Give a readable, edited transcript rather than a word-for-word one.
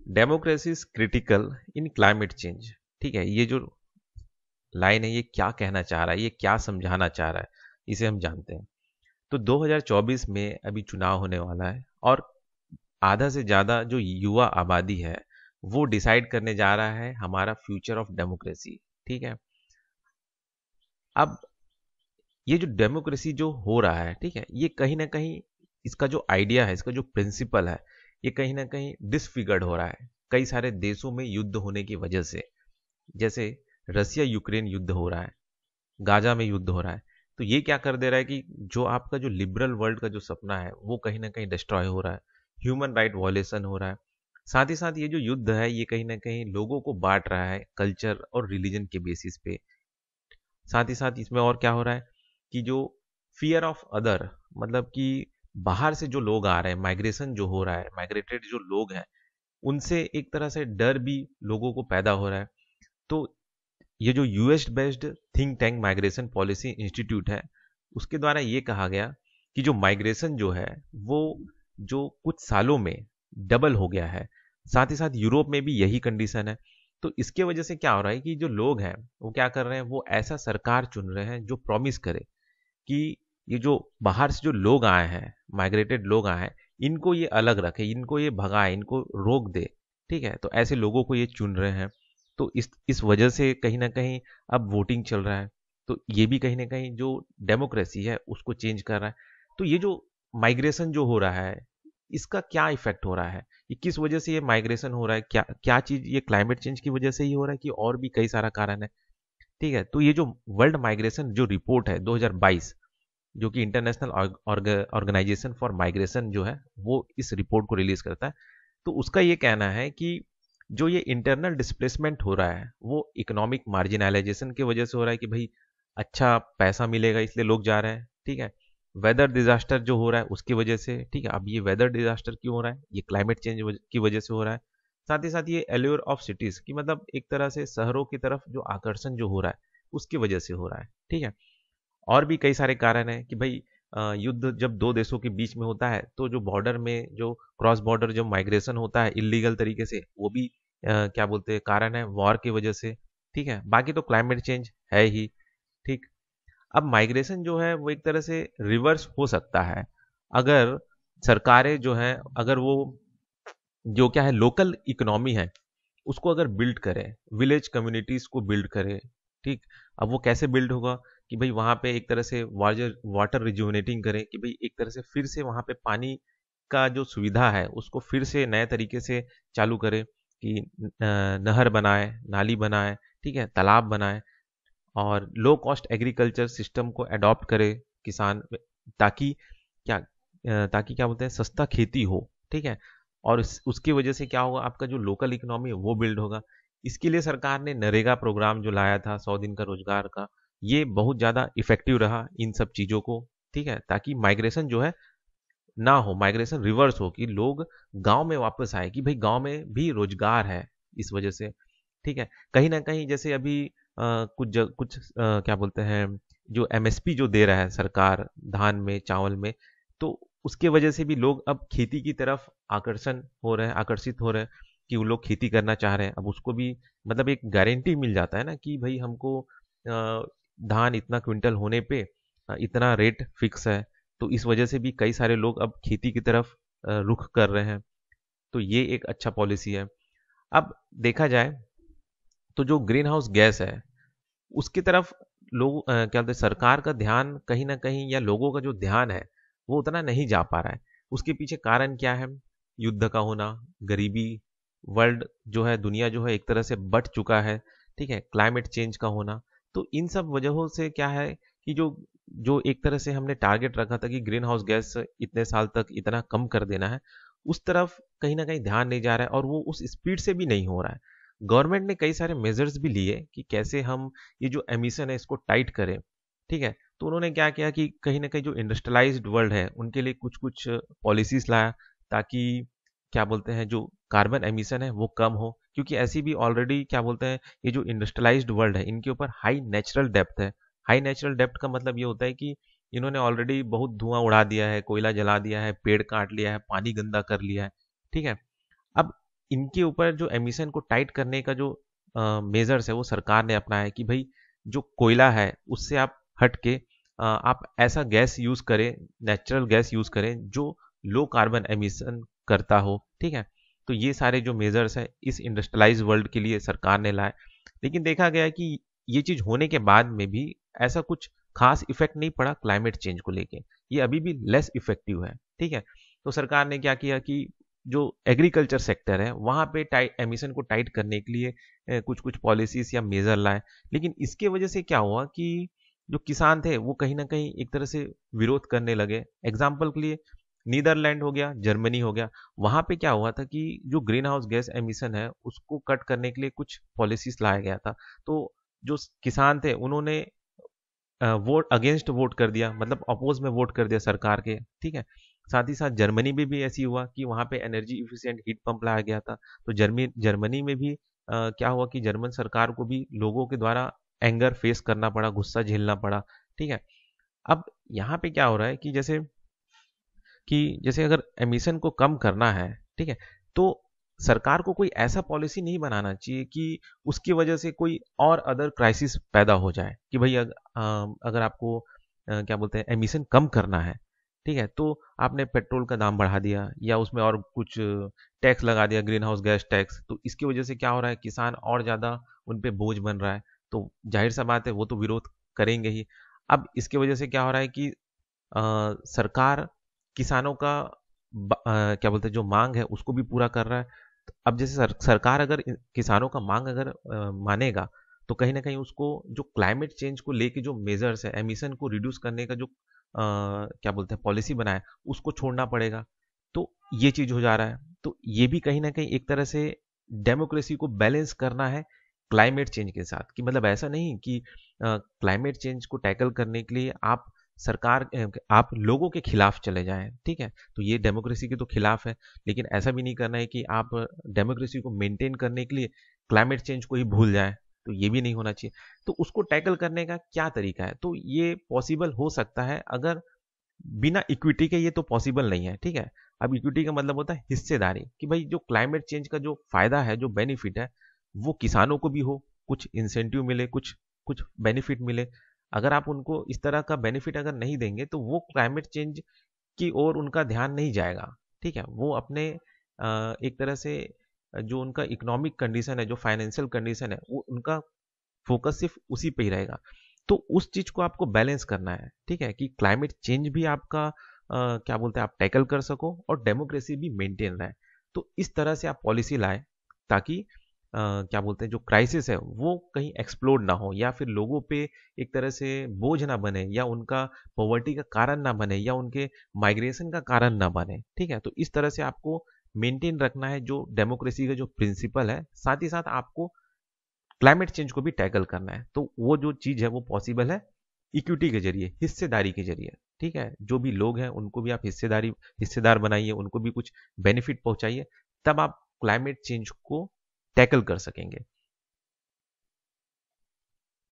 Democracy is critical in climate change. ठीक है, ये जो लाइन है ये क्या कहना चाह रहा है, ये क्या समझाना चाह रहा है, इसे हम जानते हैं। तो 2024 में अभी चुनाव होने वाला है और आधा से ज़्यादा जो युवा आबादी है वो डिसाइड करने जा रहा है हमारा फ्यूचर ऑफ डेमोक्रेसी। ठीक है, अब ये जो डेमोक्रेसी जो हो रहा है, ठीक है, ये कहीं ना कहीं इसका जो आइडिया है, इसका जो प्रिंसिपल है, ये कहीं ना कहीं डिसफिगर्ड हो रहा है कई सारे देशों में युद्ध होने की वजह से। जैसे रसिया यूक्रेन युद्ध हो रहा है, गाजा में युद्ध हो रहा है। तो ये क्या कर दे रहा है कि जो आपका जो लिबरल वर्ल्ड का जो सपना है वो कहीं ना कहीं डिस्ट्रॉय हो रहा है, ह्यूमन राइट वॉयलेशन हो रहा है। साथ ही साथ ये जो युद्ध है ये कहीं ना कहीं लोगों को बांट रहा है कल्चर और रिलीजन के बेसिस पे। साथ ही साथ इसमें और क्या हो रहा है कि जो फियर ऑफ अदर, मतलब कि बाहर से जो लोग आ रहे हैं, माइग्रेशन जो हो रहा है, माइग्रेटेड जो लोग हैं, उनसे एक तरह से डर भी लोगों को पैदा हो रहा है। तो ये जो US based think tank migration policy institute है, उसके द्वारा ये कहा गया कि जो माइग्रेशन जो है वो जो कुछ सालों में डबल हो गया है। साथ ही साथ यूरोप में भी यही कंडीशन है। तो इसके वजह से क्या हो रहा है कि जो लोग हैं वो क्या कर रहे हैं, वो ऐसा सरकार चुन रहे हैं जो प्रॉमिस करे कि ये जो बाहर से जो लोग आए हैं, माइग्रेटेड लोग आए हैं, इनको ये अलग रखे, इनको ये भगाए, इनको रोक दे। ठीक है, तो ऐसे लोगों को ये चुन रहे हैं। तो इस वजह से कहीं ना कहीं अब वोटिंग चल रहा है। तो ये भी कहीं ना कहीं जो डेमोक्रेसी है उसको चेंज कर रहा है। तो ये जो माइग्रेशन जो हो रहा है, इसका क्या इफेक्ट हो रहा है, ये किस वजह से ये माइग्रेशन हो रहा है, क्या क्या चीज ये क्लाइमेट चेंज की वजह से ही हो रहा है कि और भी कई सारा कारण है। ठीक है, तो ये जो वर्ल्ड माइग्रेशन जो रिपोर्ट है 2022, जो कि इंटरनेशनल ऑर्गेनाइजेशन फॉर माइग्रेशन जो है वो इस रिपोर्ट को रिलीज करता है। तो उसका ये कहना है कि जो ये इंटरनल डिस्प्लेसमेंट हो रहा है वो इकोनॉमिक मार्जिनलाइजेशन की वजह से हो रहा है कि भाई अच्छा पैसा मिलेगा इसलिए लोग जा रहे हैं। ठीक है, वेदर डिजास्टर जो हो रहा है उसकी वजह से। ठीक है, अब ये वेदर डिजास्टर क्यों हो रहा है, ये क्लाइमेट चेंज की वजह से हो रहा है। साथ ही साथ ये एल्योर ऑफ सिटीज की, मतलब एक तरह से शहरों की तरफ जो आकर्षण जो हो रहा है उसकी वजह से हो रहा है। ठीक है, और भी कई सारे कारण हैं कि भाई युद्ध जब दो देशों के बीच में होता है तो जो बॉर्डर में जो क्रॉस बॉर्डर जो माइग्रेशन होता है इलीगल तरीके से, वो भी क्या बोलते हैं कारण है वॉर की वजह से। ठीक है, बाकी तो क्लाइमेट चेंज है ही। ठीक, अब माइग्रेशन जो है वो एक तरह से रिवर्स हो सकता है अगर सरकारें जो हैं, अगर वो जो क्या है लोकल इकोनॉमी है उसको अगर बिल्ड करें, विलेज कम्युनिटीज को बिल्ड करें। ठीक, अब वो कैसे बिल्ड होगा कि भाई वहां पे एक तरह से वाटर वाटर रिजुविनेटिंग करें कि भाई एक तरह से फिर से वहां पे पानी का जो सुविधा है उसको फिर से नए तरीके से चालू करें कि नहर बनाए, नाली बनाए, ठीक है, तालाब बनाए, और लो कॉस्ट एग्रीकल्चर सिस्टम को अडॉप्ट करे किसान, ताकि ताकि क्या बोलते हैं सस्ता खेती हो। ठीक है, और उसकी वजह से क्या होगा, आपका जो लोकल इकोनॉमी है वो बिल्ड होगा। इसके लिए सरकार ने नरेगा प्रोग्राम जो लाया था 100 दिन का रोजगार का, ये बहुत ज़्यादा इफेक्टिव रहा इन सब चीज़ों को। ठीक है, ताकि माइग्रेशन जो है ना हो, माइग्रेशन रिवर्स हो कि लोग गांव में वापस आए, कि भाई गांव में भी रोजगार है इस वजह से। ठीक है, कहीं ना कहीं जैसे अभी कुछ क्या बोलते हैं जो एमएसपी जो दे रहा है सरकार धान में, चावल में, तो उसके वजह से भी लोग अब खेती की तरफ आकर्षित हो रहे हैं कि वो लोग खेती करना चाह रहे हैं। अब उसको भी मतलब एक गारंटी मिल जाता है ना कि भाई हमको धान इतना क्विंटल होने पे इतना रेट फिक्स है। तो इस वजह से भी कई सारे लोग अब खेती की तरफ रुख कर रहे हैं। तो ये एक अच्छा पॉलिसी है। अब देखा जाए तो जो ग्रीन हाउस गैस है उसकी तरफ लोग क्या बोलते हैं सरकार का ध्यान कहीं ना कहीं, या लोगों का जो ध्यान है वो उतना नहीं जा पा रहा है। उसके पीछे कारण क्या है, युद्ध का होना, गरीबी, वर्ल्ड जो है, दुनिया जो है एक तरह से बट चुका है। ठीक है, क्लाइमेट चेंज का होना। तो इन सब वजहों से क्या है कि जो जो एक तरह से हमने टारगेट रखा था कि ग्रीन हाउस गैस इतने साल तक इतना कम कर देना है, उस तरफ कहीं ना कहीं ध्यान नहीं जा रहा है, और वो उस स्पीड से भी नहीं हो रहा है। गवर्नमेंट ने कई सारे मेजर्स भी लिए कि कैसे हम ये जो एमिशन है इसको टाइट करें। ठीक है, तो उन्होंने क्या किया कि कहीं ना कहीं जो इंडस्ट्रियलाइज्ड वर्ल्ड है उनके लिए कुछ कुछ पॉलिसीज लाया, ताकि क्या बोलते हैं जो कार्बन एमिशन है वो कम हो। क्योंकि ऐसी भी ऑलरेडी क्या बोलते हैं ये जो इंडस्ट्रियलाइज्ड वर्ल्ड है इनके ऊपर हाई नेचुरल डेप्थ है। हाई नेचुरल डेप्थ का मतलब ये होता है कि इन्होंने ऑलरेडी बहुत धुआं उड़ा दिया है, कोयला जला दिया है, पेड़ काट लिया है, पानी गंदा कर लिया है। ठीक है, अब इनके ऊपर जो एमिशन को टाइट करने का जो मेजर्स है वो सरकार ने अपनाया है कि भाई जो कोयला है उससे आप हट के आप ऐसा गैस यूज करें, नेचुरल गैस यूज करें जो लो कार्बन एमिशन करता हो। ठीक है, तो ये सारे जो मेजर्स है इस इंडस्ट्रियलाइज वर्ल्ड के लिए सरकार ने लाए। लेकिन देखा गया कि ये चीज होने के बाद में भी ऐसा कुछ खास इफेक्ट नहीं पड़ा क्लाइमेट चेंज को लेके, ये अभी भी लेस इफेक्टिव है। ठीक है, तो सरकार ने क्या किया कि जो एग्रीकल्चर सेक्टर है वहां पे एमिशन को टाइट करने के लिए कुछ कुछ पॉलिसीज या मेजर लाए। लेकिन इसके वजह से क्या हुआ कि जो किसान थे वो कहीं ना कहीं एक तरह से विरोध करने लगे। एग्जाम्पल के लिए नीदरलैंड हो गया, जर्मनी हो गया, वहां पे क्या हुआ था कि जो ग्रीन हाउस गैस एमिशन है उसको कट करने के लिए कुछ पॉलिसीज लाया गया था। तो जो किसान थे उन्होंने वोट अगेंस्ट वोट कर दिया, मतलब अपोज में वोट कर दिया सरकार के। ठीक है, साथ ही साथ जर्मनी में भी ऐसी हुआ कि वहां पे एनर्जी इफिशिएंट हीट पंप लाया गया था। तो जर्मनी में भी क्या हुआ कि जर्मन सरकार को भी लोगों के द्वारा एंगर फेस करना पड़ा, गुस्सा झेलना पड़ा। ठीक है, अब यहाँ पे क्या हो रहा है कि जैसे अगर एमिशन को कम करना है, ठीक है, तो सरकार को कोई ऐसा पॉलिसी नहीं बनाना चाहिए कि उसकी वजह से कोई और अदर क्राइसिस पैदा हो जाए कि भाई अगर आपको क्या बोलते हैं एमिशन कम करना है, ठीक है, तो आपने पेट्रोल का दाम बढ़ा दिया या उसमें और कुछ टैक्स लगा दिया, ग्रीन हाउस गैस टैक्स, तो इसकी वजह से क्या हो रहा है किसान और ज़्यादा उन पे बोझ बन रहा है। तो जाहिर सा बात है वो तो विरोध करेंगे ही। अब इसके वजह से क्या हो रहा है कि सरकार किसानों का क्या बोलते हैं जो मांग है उसको भी पूरा कर रहा है। तो अब जैसे सरकार अगर किसानों का मांग अगर मानेगा तो कहीं ना कहीं उसको जो क्लाइमेट चेंज को लेके जो मेजर्स है, एमिशन को रिड्यूस करने का जो क्या बोलते हैं पॉलिसी बनाया उसको छोड़ना पड़ेगा। तो ये चीज हो जा रहा है। तो ये भी कहीं ना कहीं एक तरह से डेमोक्रेसी को बैलेंस करना है क्लाइमेट चेंज के साथ, कि मतलब ऐसा नहीं कि क्लाइमेट चेंज को टैकल करने के लिए आप लोगों के खिलाफ चले जाएं। ठीक है, तो ये डेमोक्रेसी के तो खिलाफ है। लेकिन ऐसा भी नहीं करना है कि आप डेमोक्रेसी को मेंटेन करने के लिए क्लाइमेट चेंज को ही भूल जाएं, तो ये भी नहीं होना चाहिए। तो उसको टैकल करने का क्या तरीका है, तो ये पॉसिबल हो सकता है अगर बिना इक्विटी के, ये तो पॉसिबल नहीं है। ठीक है, अब इक्विटी का मतलब होता है हिस्सेदारी, कि भाई जो क्लाइमेट चेंज का जो फायदा है, जो बेनिफिट है, वो किसानों को भी हो, कुछ इंसेंटिव मिले, कुछ कुछ बेनिफिट मिले। अगर आप उनको इस तरह का बेनिफिट अगर नहीं देंगे तो वो क्लाइमेट चेंज की ओर उनका ध्यान नहीं जाएगा। ठीक है, वो अपने एक तरह से जो उनका इकोनॉमिक कंडीशन है, जो फाइनेंशियल कंडीशन है, वो उनका फोकस सिर्फ उसी पे ही रहेगा। तो उस चीज को आपको बैलेंस करना है। ठीक है, कि क्लाइमेट चेंज भी आपका क्या बोलते हैं आप टैकल कर सको और डेमोक्रेसी भी मेंटेन रहे। तो इस तरह से आप पॉलिसी लाए ताकि क्या बोलते हैं जो क्राइसिस है वो कहीं एक्सप्लोड ना हो, या फिर लोगों पे एक तरह से बोझ ना बने, या उनका पॉवर्टी का कारण ना बने, या उनके माइग्रेशन का कारण ना बने। ठीक है, तो इस तरह से आपको मेंटेन रखना है जो डेमोक्रेसी का जो प्रिंसिपल है, साथ ही साथ आपको क्लाइमेट चेंज को भी टैकल करना है। तो वो जो चीज है वो पॉसिबल है इक्विटी के जरिए, हिस्सेदारी के जरिए। ठीक है, जो भी लोग हैं उनको भी आप हिस्सेदार बनाइए, उनको भी कुछ बेनिफिट पहुंचाइए, तब आप क्लाइमेट चेंज को टैकल कर सकेंगे।